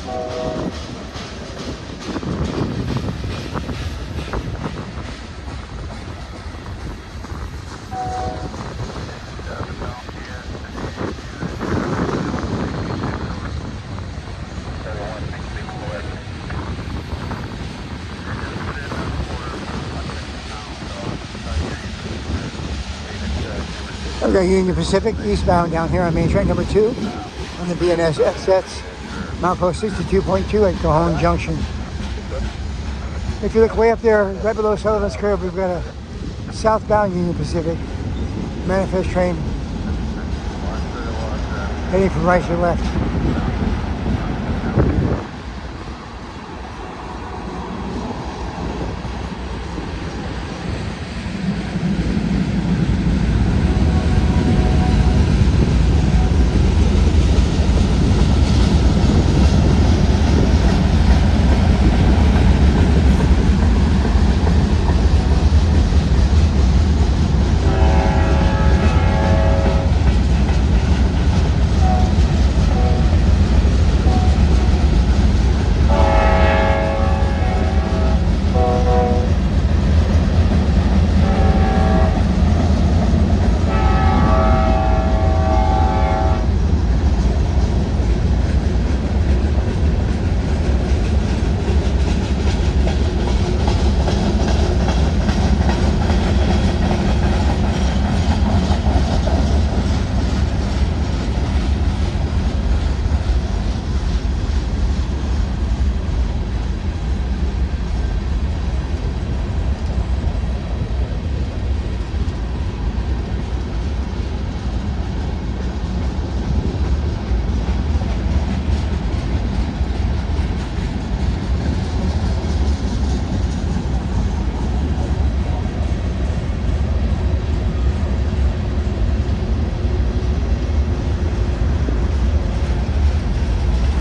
Okay, Union Pacific eastbound down here on Main Train number 2 on the BNSF sets. Milepost 62.2 at Cajon Junction. If you look way up there, right below Sullivan's Curve, we've got a southbound Union Pacific manifest train heading from right to left.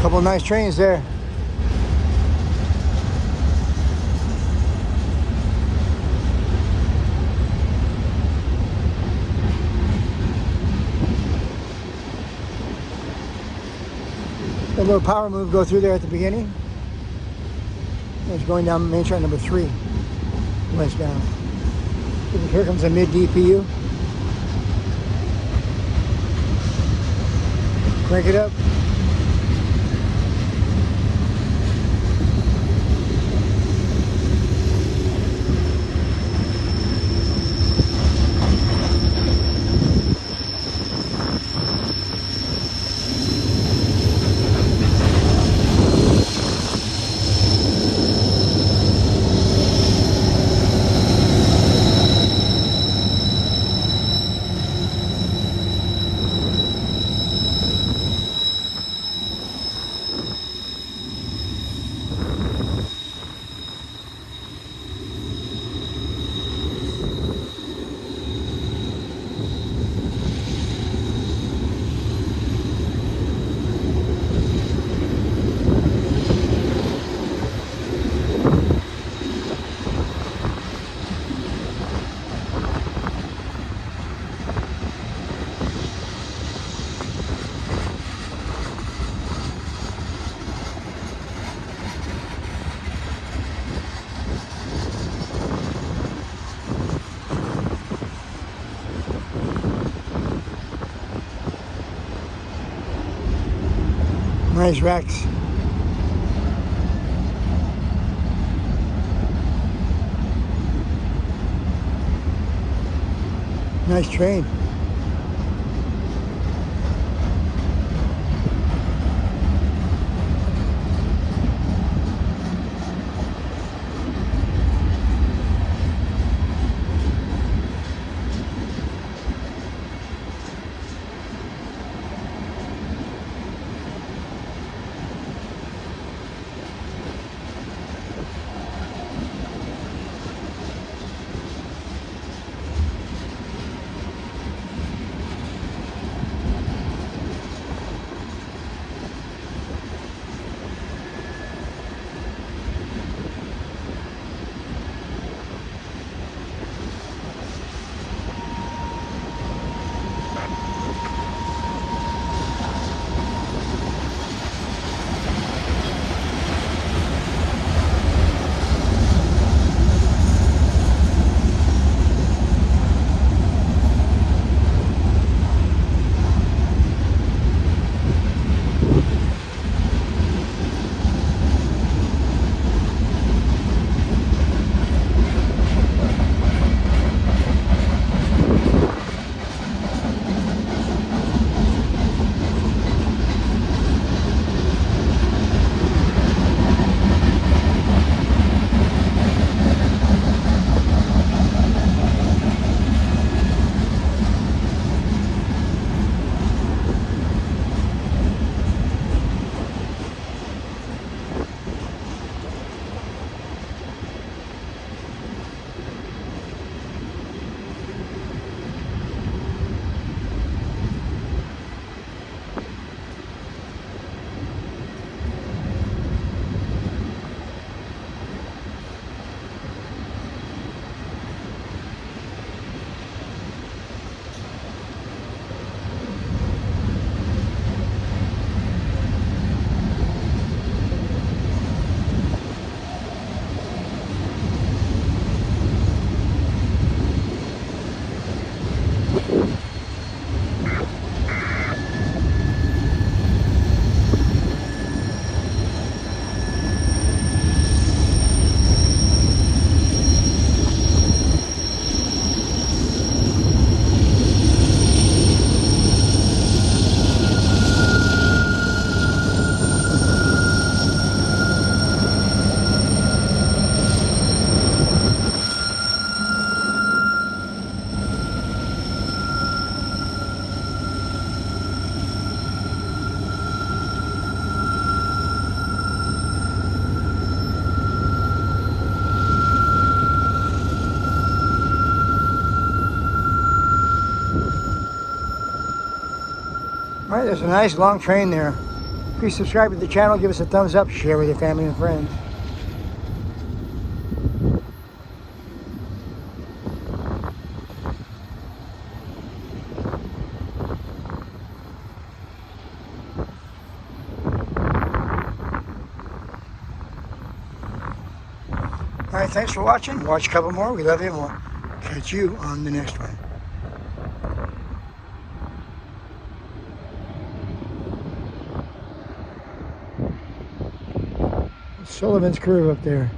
Couple nice trains there. A little power move go through there at the beginning. It's going down Main Train number 3 westbound. Here comes a mid DPU. Crank it up. Nice racks. Nice train. Alright, there's a nice long train there. Please subscribe to the channel, give us a thumbs up, share with your family and friends. Alright, thanks for watching. Watch a couple more. We love you and we'll catch you on the next one. Sullivan's Curve up there.